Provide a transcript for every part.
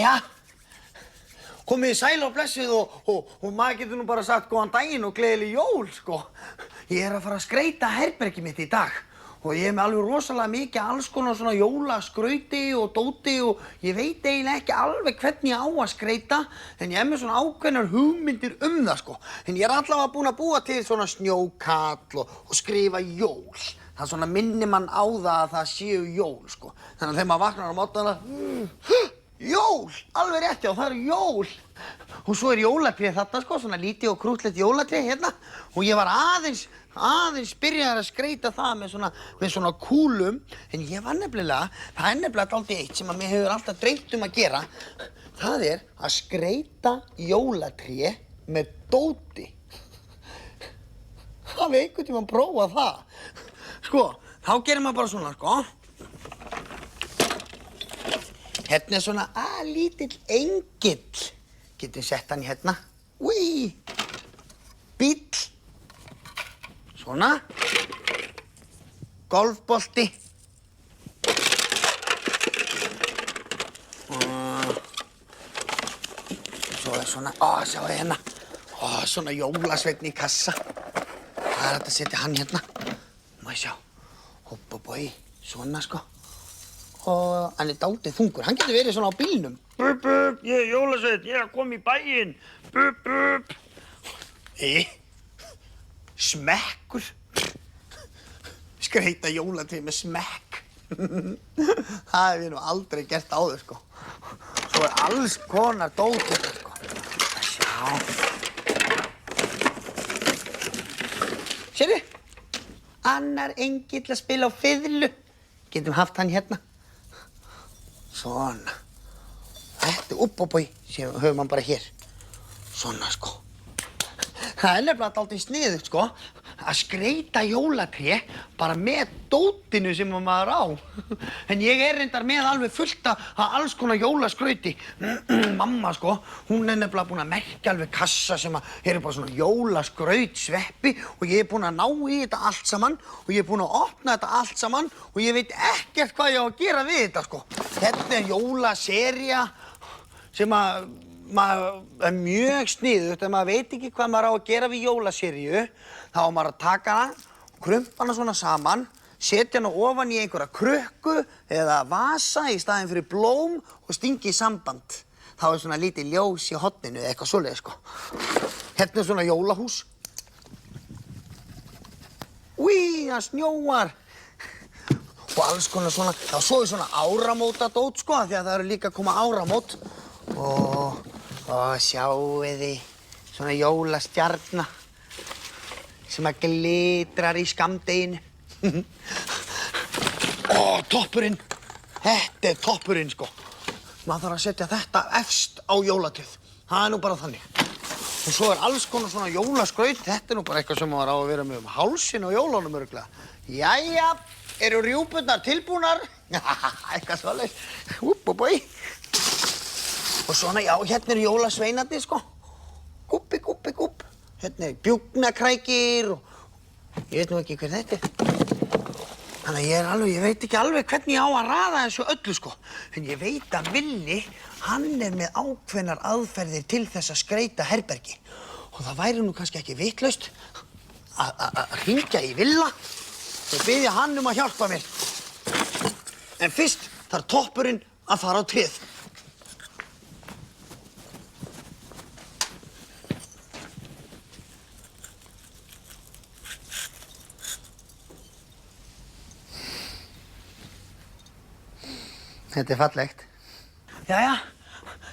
Jæja, komið sæl og blessuð og maður getur nú bara sagt góðan daginn og gleðileg jól, sko. Ég að fara að skreyta herbergið mitt í dag og ég með alveg rosalega mikið alls konar svona jólaskrauti og dóti og ég veit eiginlega ekki alveg hvernig ég á að skreyta en ég með svona ákveðnar hugmyndir það, sko. En ég allavega búinn að búa til svona snjókall og skrifa jól. Það svona minnir mann á það að það séu jól, sko. Þannig að þegar maður vaknar á mótnana, jól! Alveg rétt, já, það jól! Og svo jólatréð þarna, sko, svona lítið og krúttlegt jólatréð hérna. Og ég var aðeins byrjaður að skreyta það með svona kúlum. En ég var það er nefnilega dálítið eitt sem að mér hefur alltaf dreymt að gera. Það að skreyta jólatréð með dóti. Hafið einhvern tímann prófað það? Sko, þá gerir maður bara svona, sko. Hérna svona lítill engill. Getum sett hann hérna. Úi! Bíll. Svona. Golfbolti. Svo svona, sjáu hérna. Svona jólasveinn í kassa. Það hægt að setja hann hérna. Má ég sjá. Hopp og bói. Svona, sko. Og hann dálítið þungur. Hann getur verið svona á bílnum. Bup, bup, ég jólasveinn, ég að koma í bæinn. Bup, bup. Smekkur. Skreyta jólatréð með smekk. Það hef ég nú aldrei gert áður, sko. Svo alls konar dót hérna, sko. Sjá. Sérðu? Annar engill að spila á fiðlu. Getum haft hann hérna. Svona. Þetta upp á bói sem höfum hann bara hér. Svona, sko. Það nefnilega dálítið sniðugt, sko, að skreyta jólatréð bara með dótinu sem maður á. En ég reyndar með alveg fullt af alls konar jólaskrauti. Mamma, sko, hún nefnilega búin að merkja alveg kassa sem bara svona jólaskrautsveppi og ég búin að ná í þetta allt saman og ég búin að opna þetta allt saman og ég veit ekkert hvað ég á að gera við þetta, sko. Hérna jólasería sem maður mjög sniðugt, ef maður veit ekki hvað maður á að gera við jólaseríu, þá á maður að taka hana, krumpa hana svona saman, setja hana ofan í einhverja krukku eða vasa í staðinn fyrir blóm og stingi í samband. Þá svona lítið ljós í horninu eða eitthvað svoleiðis, sko. Hérna svona jólahús. Úi, það snjóar. Og alls konar svona, já, svo svona áramótadót, sko, því að það eru líka að koma áramót. Og sjáiði svona jólastjarna sem að glitrar í skammdeginu. Toppurinn! Þetta toppurinn, sko. Maður þarf að setja þetta efst á jólatréð. Það nú bara þannig. Og svo alls konar svona jólaskraut. Þetta nú bara eitthvað sem maður á að vera með hálsinn á jólunum örugglega. Jæja, eru rjúpurnar tilbúnar? Eitthvað svoleiðis. Upp og bói. Og svona, já, hérna jólasveinarnir, sko. Gúbbi, gúbbi, gúbb. Hérna bjúgnakrækir og ég veit nú ekki hver þetta Þannig að ég veit ekki alveg hvernig ég á að raða þessu öllu, sko. En ég veit að Villi, hann með ákveðnar aðferðir til þess að skreyta herbergi. Og það væri nú kannski ekki vitlaust að hringja í Villa og biðja hann að hjálpa mér. En fyrst þarf toppurinn að fara á tréð. Þetta fallegt. Jæja,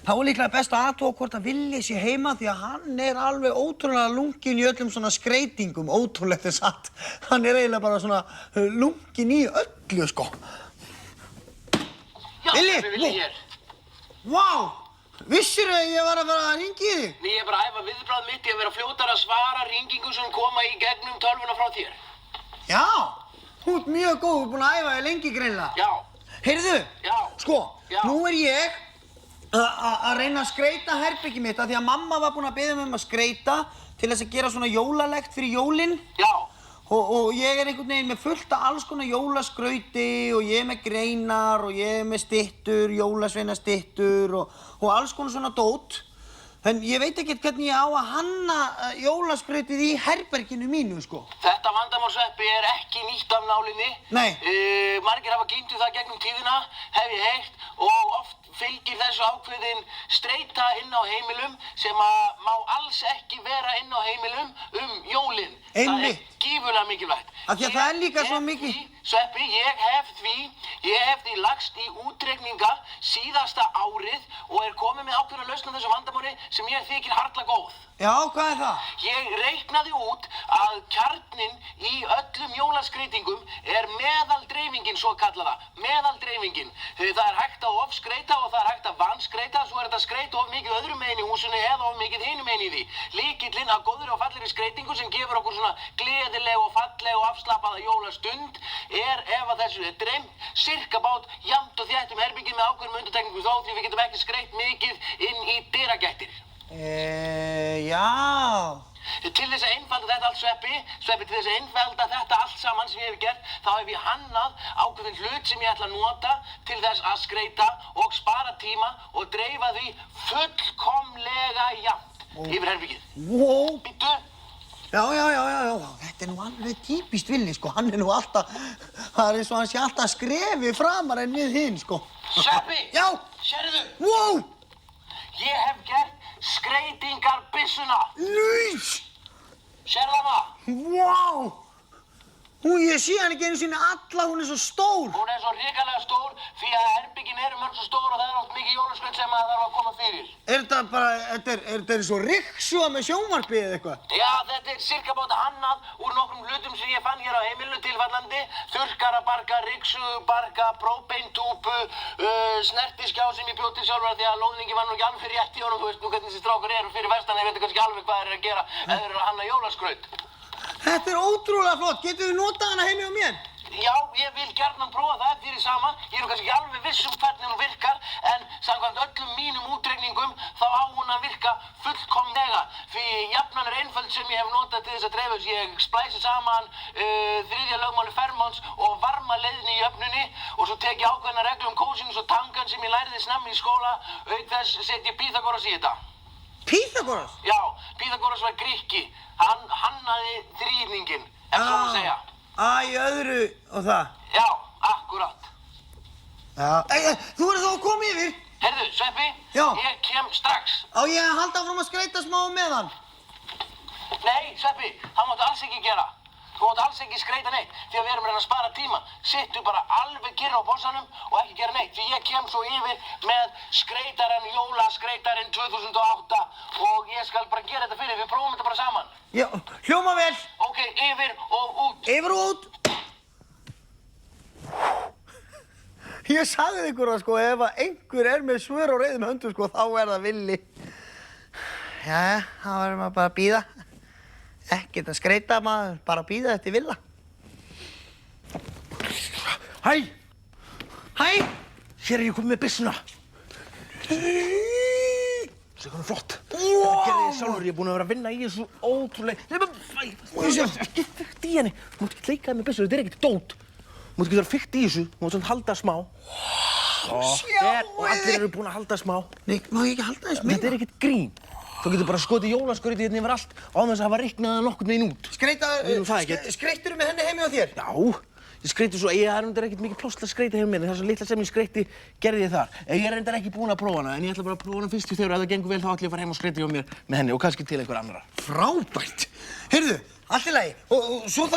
þá líklega best að athuga hvort að Villi sé heima því að hann alveg ótrúlega lunginn í öllum svona skreytingum, ótrúlegt satt. Hann eiginlega bara svona lunginn í öllu, sko. Já, Villi hér. Vá! Vissirðu að ég var að fara að hringja í þig? Nei, ég bara að æfa viðbragð mitt í að vera fljótar að svara hringingum sem koma í gegnum tölvuna frá þér. Já, þú ert mjög góð, þú ert búin að æfa þig lengi greinilega. Já. Heyrðu, Já. Sko, Já. Nú ég að reyna að skreyta herbergið mitt af því að mamma var búin að biðja mig að skreyta til þess að gera svona jólalegt fyrir jólin. Já. og ég einhvern veginn með fullt af alls konar jólaskrauti og ég með greinar og ég með styttur, jólasveinastyttur og alls konar svona dót. En ég veit ekkert hvernig ég á að hanna jólaskrautið í herberginu mínu, sko. Þetta vandamál, Sveppi, er ekki nýtt af nálinni. Nei. Margir hafa glímt við það gegnum tíðina, hef ég heyrt, og oft fylgir þessu ákveðin streita inn á heimilum sem að má alls ekki vera inn á heimilum jólin. Einmitt. Það er gífurlega mikilvægt. Af því að það er líka svo mikið... Sveppi, ég hef því lagst í útreikninga síðasta árið og er komið með ákveðna lausn á þessu vandamáli sem ég þykir harla góð. Já, hvað er það? Ég reiknaði út að kjarninn í öllum jólaskreytingum er meðaldreifingin, svo kallaða. Meðaldreifingin. Það er hægt að ofskreita og það er hægt að vanskreita, svo er þetta skreita of mikið öðrum megin í húsinu eða of mikið hinum megin í því. Lykillinn að góðri og fallegri skreytingu sem gefur okkur svona gleðileg og falleg og afslappaða jólastund er ef að þessu er dreimt sirka bát jafnt og þétt herbergið með ákveðnum undantekningum þó því við getum ekki skreytt mikið inn í dyragættir. Já. Til þess að einfalda þetta allt, Sveppi, til þess að einfalda þetta allt saman sem ég hef gert, þá hef ég hannað ákveðinn hlut sem ég ætla að nota til þess að skreyta og spara tíma og dreifa því fullkomlega jafnt yfir herbergið. Wow. Bíddu. Já. Þetta er nú alveg típist Villi, sko. Hann er nú alltaf, það er eins og hann sé alltaf skrefi framar en við hinn, sko. Sveppi! Já. Sérðu? Wow. Ég hef gert skreytingarbyssuna. Nýs. Sérðu hana? Wow. Ég sé hann ekki einu sinni alla, hún er svo stór. Hún er svo hrikalega stór því að herbyggin eru mörg svo stór og það er oft mikið jólaskraut sem það þarf að koma fyrir. Er þetta bara, þetta er svo ryksuga með sjónvarpi eða eitthvað? Já, þetta er sirka bát hannað úr nokkrum hlutum sem ég fann hér á heimilinu tilfallandi. Þurrkarabarka, ryksugubarka, própeintúpu, snertiskjá sem ég bjó til sjálfur því að lóðningi var nú ekki alveg rétt í honum. Þú veist nú hvernig þessi strákar eru fyrir vestan, þeir veitu kannski alveg hvað þeir eru að gera ef þeir eru að hanna jólaskraut. Þetta er ótrúlega flott. Getur við notað hana heimi á mér? Já, ég vil gjarnan prófa það ef þér er sama. Ég er nú kannski ekki alveg viss hvernig hún virkar, en samkvæmt öllum mínum útreikningum þá á hún að virka fullkomlega. Því jafnan er einföld sem ég hef notað til þess að dreifa þessu. Ég splæsi saman þriðja lögmáli Fermons og varmaleiðni í öfnunni og svo tek ég ákveðna reglu kósinus og tangan sem ég læriði snemma í skóla. Auk þess set ég Pýþagóras í þetta. Pýþagóras? Já, Pýþagóras var Grikki. Hann hannaði þríhyrninginn, ef svo má segja. Í öðru og það? Já, akkurat. Já. Þú verður þá að koma yfir? Heyrðu, Sveppi, Já. Ég kem strax. Á ég að halda áfram að skreyta smá með hann? Nei, Sveppi, það máttu alls ekki gera. Þú máttu alls ekki skreyta neitt, því að við erum að reyna að spara tíma. Sittu bara alveg kyrr á bossanum og ekki gera neitt, því ég kem svo yfir með skreytarinn, jólaskreytarinn 2008 og ég skal bara gera þetta fyrir, við prófum þetta bara saman. Já, hljóma vel. Ok, yfir og út. Yfir og út. Ég sagði ykkur að sko, ef einhver er með svör og reiðum höndum sko, þá er það Villi. Jæja, þá verður maður bara að bíða. Ekkert að skreyta maður, bara að bíða eftir Villa. Hæ! Hæ! Hér er ég komið með byssuna. Svo hún er flott. Wow. Þetta gerði ég sjálfur, ég er búinn að vera að vinna í þessu ótrúlega. Ekki fyrt í henni. Þú mátt ekki leika með byssu, þetta er ekkert dót. Þú mátt ekki vera fyrt í þessu, þú mátt svona halda smá. Og allir eru búin að halda smá. Nei, má ég ekki halda þess meira? Þetta er ekkert grín. Þú getur bara skotið jólaskrautið hérna yfir allt á þess að hafa reiknað það nokkurn veginn út. Skreyttirðu með henni heimi á þér? Já, ég skreyti svo, ég er reyndar ekkert mikið pláss til að skreyta heima með henni. Það svo litla sem ég skreyti gerði ég þar. Ég er reyndar ekki búinn að prófa hana, en ég ætla bara að prófa hana fyrst í þegar ef það gengur vel þá ætla ég að fara heim og skreyta hjá mér með henni og kannski til einhver annarra. Frábært! Heyrðu, allt í lagi. Og svo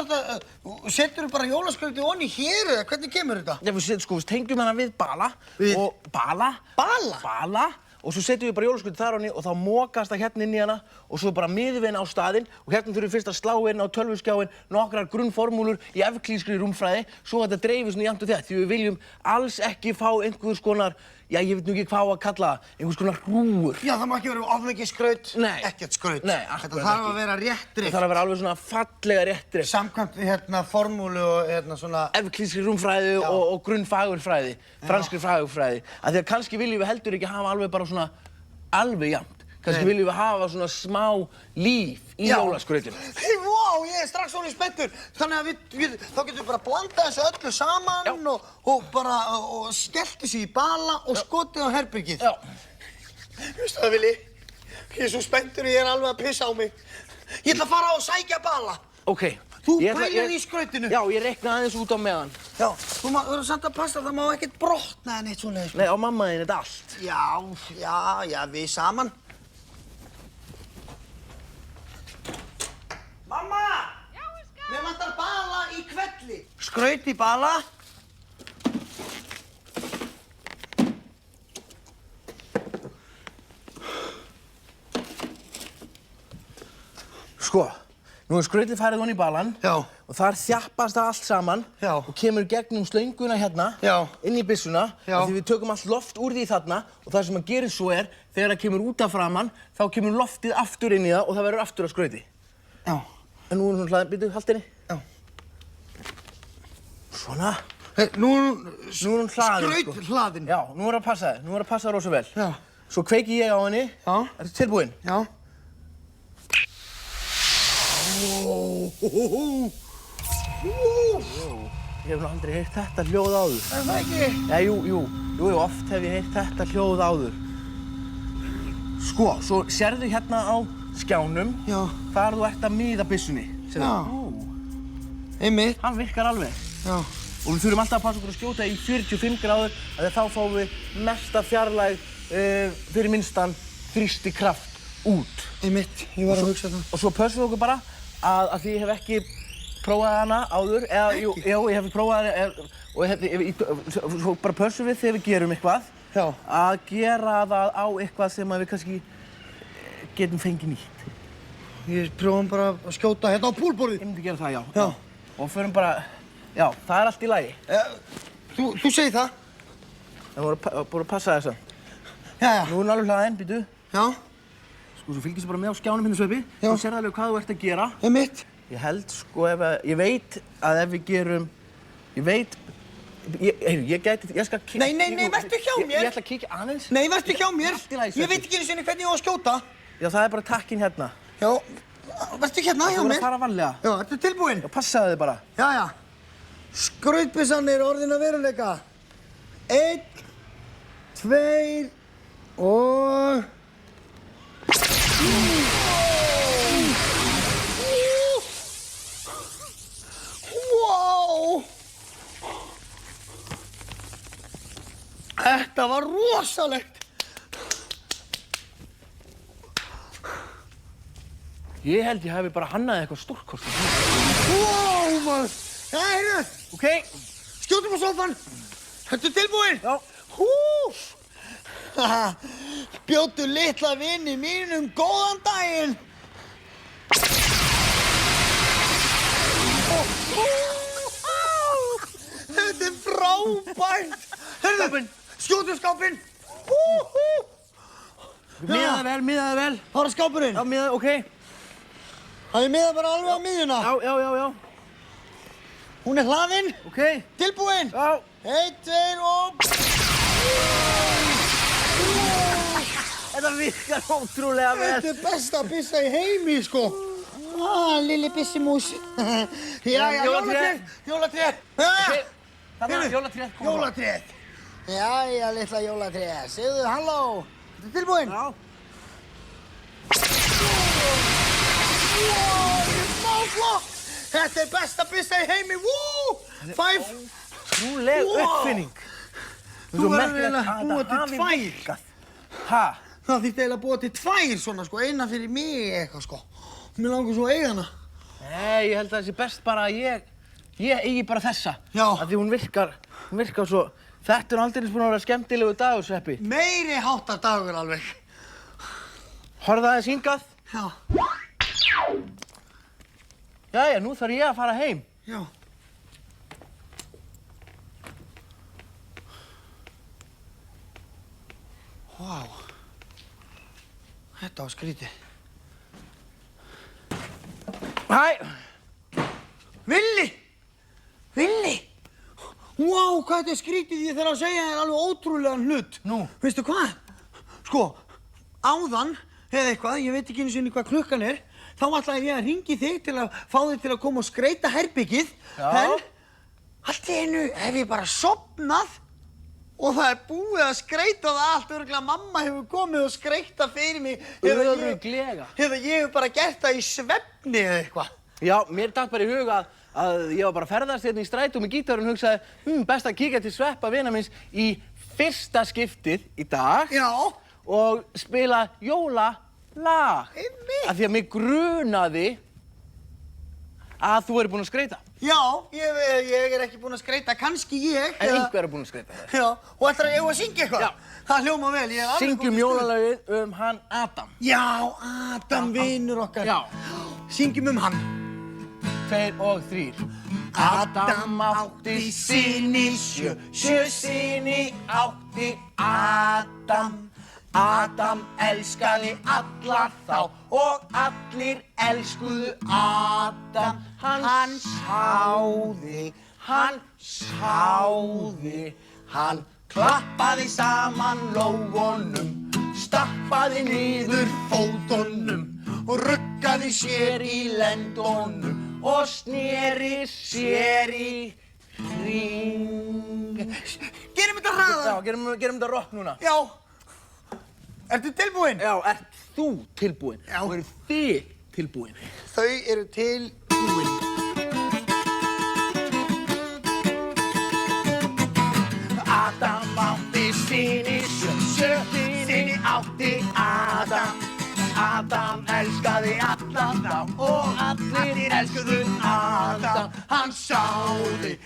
seturðu bara jólaskrautið onni hér eða hvernig kemur þetta? Já, við tengjum hana við bala og bala? Og svo setjum við bara jólaskrautið þar onni og þá mokast það hérna inn í hana og svo bara miðum við henni á staðinn og hérna þurfum við fyrst að slá inn á tölvuskjáinn nokkrar grunnformúlur í evklíðskri rúmfræði svo að þetta dreifist nú jafnt og þétt því við viljum alls ekki fá einhvers konar, já ég veit nú ekki hvað á að kalla það, einhvers konar hrúgur. Já, það má ekki vera of mikið skraut, ekkert skraut. Nei, akkurat ekki. Þetta þarf að vera réttdreift. Það þarf að vera alveg svona fallega réttdreift. Samkvæmt formúlu og svona... Evklíðskri rúmfræði og grunnfagurfræði, franskri fagurfræði. Af því að kannski viljum við heldur ekki hafa alveg bara svona alveg jafnt. Kannski viljum við hafa svona smá líf í jólaskrautinu. Vá, ég strax orðinn spenntur. Þannig að þá getum við bara blandað þessu öllu saman og skellt þessu í bala og skotið á herbergið. Já. Veistu það, Vili? Ég svo spenntur og ég alveg að pissa á mig. Ég ætla að fara og sækja bala. Ok. Þú pælir í skrautinu. Já, ég reikna aðeins út á meðan. Já, þú verður samt að passa, það má ekkert brotna en eitt svoleiðis. Nei, á mamma þín þetta allt. Já, við saman. Mamma! Já, ég skal. Mér vantar bala í hvelli. Skraut í bala. Sko, nú er skrautið farið honni í balan. Já. Og þar þjappast það allt saman. Já. Og kemur gegnum slönguna hérna. Já. Inn í byssuna. Já. Af því við tökum allt loft úr því þarna. Og það sem að gerir svo er, þegar það kemur út af framann, þá kemur loftið aftur inn í það og það verður aftur á skrauti. Já. En nú er hún hlaðin, byrju, haltu henni. Já. Svona. Nú er hún hlaðin, sko. Skraut hlaðin. Já, nú er að passa þig. Nú er að passa það rosa vel. Já. Svo kveiki ég á henni. Já. Ertu tilbúinn? Já. Ég hef nú aldrei heyrt þetta hljóð áður. Er það ekki? Ja, jú, oft hef ég heyrt þetta hljóð áður. Sko, svo sérðu hérna á skjánum hvar þú ert að miða byssunni. Já. Einmitt. Hann virkar alveg. Já. Og við þurfum alltaf að passa okkur að skjóta í 45 gráður að þá fáum við mesta fjarlægð fyrir minnstan þrýstikraft út. Einmitt, ég var að hugsa það. Og svo pössum við okkur bara að því ég hef ekki prófað hana áður, jú, ég hef prófað hana og svo bara pössum við þegar við gerum eitthvað að gera það á eitthvað sem við kannski getum fengið nýtt. Við prófum bara að skjóta hérna á púlborðið. Ég myndi gera það, já. Og förum bara, já, það er allt í lagi. Þú segir það? Það voru að passa þess að. Jæja. Nú er hún alveg hlaðin, býtu. Já. Sko, svo fylgist bara með á skjánum hérna Sveppi. Þú sér alveg hvað þú ert að gera. Einmitt. Ég held, sko, ég veit að ef við gerum, ég skal kíkja. Nei, vertu hjá mér. Ég ætla að kíkja aðeins. Nei, vertu hjá mér. Allt í lagi, Sveppi. Ég veit ekki einu sinni hvernig ég á að skjóta. Já, það er bara takkinn hérna. Já, vertu hérna hjá Þú verður mér. að fara varlega. Já, ertu tilbúinn? Já, passaðu þig bara. Jæja. Skrautbyssan er orðin að veruleika. 1, 2 og... Wow! Þetta var rosalegt. Ég held ég hafi bara hannaði eitthvað stórkostlega. Wow, maður. Já, heyrðu. Ok. Skjótum á sófann. Ertu tilbúinn? Já. Bjóddu litla vini mínum góðan daginn. Þetta er frábært. Heyrðu, skjótu skápinn. Miðaðu vel. Það var skápurinn. Já, miðaðu, ok. Það er miðað bara alveg á miðjuna. Já. Hún er hlaðin. Ok. Tilbúinn. Já. 1, 2 og... Þetta virkar ótrúlega vel. Þetta er besta byssa í heimi, sko. Lilli byssimús. Jæja, jólatréð. Þarna, jólatréð. Jólatréð. Jæja, litla jólatréð. Segðu halló. Þetta er tilbúinn? Já. Flott. Þetta er besta byssa í heimi. 5. Trúleg uppfinning. Þú verður eiginlega að búa til 2. Ha? Það þýtti eiginlega að búa til 2 svona, sko. Eina fyrir mig eitthvað, sko. Mér langar svo að eiga hana. Nei, ég held að það sé best bara að ég eigi bara þessa. Já. Af því hún virkar svo. Þetta er aldrei búin að vera skemmtilegu dagur, Sveppi. Meiri háttar dagur alveg. Horfðu aðeins hingað. Já. Jæja, nú þarf ég að fara heim. Já. Vá. Þetta var skrítið. Hæ! Villi! Vá, hvað þetta er skrítið, ég þarf að segja þér alveg ótrúlegan hlut. Nú? Veistu hvað? Sko, áðan, eða eitthvað, ég veit ekki einu sinni hvað klukkan er, þá ætlaði ég að hringi þig til að fá þig til að koma og skreyta herbyggið. Já. En allt í einu hef ég bara sofnað og það búið að skreyta það allt. Örugglega mamma hefur komið og skreyta fyrir mig. Örugglega. Eða ég hef bara gert það í svefni eða eitthvað. Já, mér datt bara í huga að ég var bara að ferðast hérna í strætó með gítarinn og hugsaði, best að kíkja til Sveppa vina minns í fyrsta skiptið í dag. Já. Og spila jólalag. Einmitt. Af því að mig grunaði að þú eri búinn að skreyta. Já, ég er ekki búinn að skreyta, kannski ég. En einhver er búinn að skreyta það. Já, og ætlarðu að ég að syngja eitthvað? Já. Það hljóma vel, ég er alveg Syngjum jólalagið hann Adam. Já, Adam, vinur okkar. Já. Syngjum hann. 2 og 3. Adam átti syni, sjö syni átti Adam. Adam elskaði alla þá og allir elskuðu Adam. Hann sáði, hann klappaði saman lófunum, stappaði niður fótunum og ruggaði sér í lendunum og sneri sér í hring. Gerum þetta hraðar. Já, gerum þetta rock núna. Já. Ertu tilbúinn? Já, ert þú tilbúinn? Já. Og eru þið tilbúinn? Þau eru tilbúin. Adam átti syni, sjö syni átti Adam. Adam elskaði alla þá og allir elskuðu Adam. Hann sáði,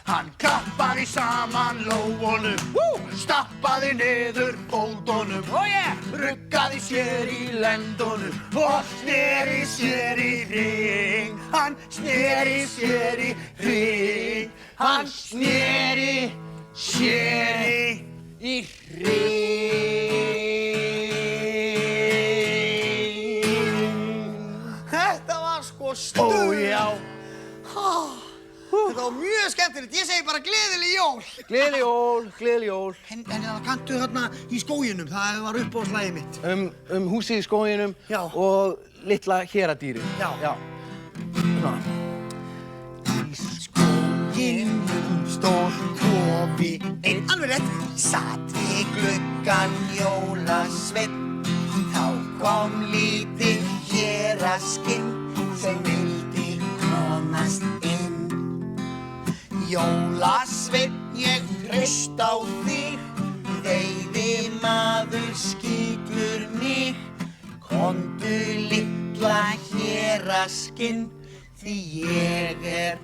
hann klappaði saman lófunum, stappaði niður fótunum, ruggaði sér í lendunum og sneri sér í hring. Hann sneri sér í hring, hann sneri sér í hring. Þetta var sko stuð. Ó, já. Þetta var mjög skemmtilegt. Ég segi bara gleðileg jól. Gleðileg jól, gleðileg jól. En það kanntu þarna í skóginum. Það var uppáhaldslagið mitt. Húsið í skóginum. Já. Og litla héradýrið. Já. Svona. Í skóginum stóð kofi einn, alveg rétt, satt við gluggann jólasveinn. Þá kom lítið héraskinn sem vildi komast inn. Jólasveinn, ég hraust á þig, veiðimaður skýtur mig. Komdu litla héraskinn, því ég er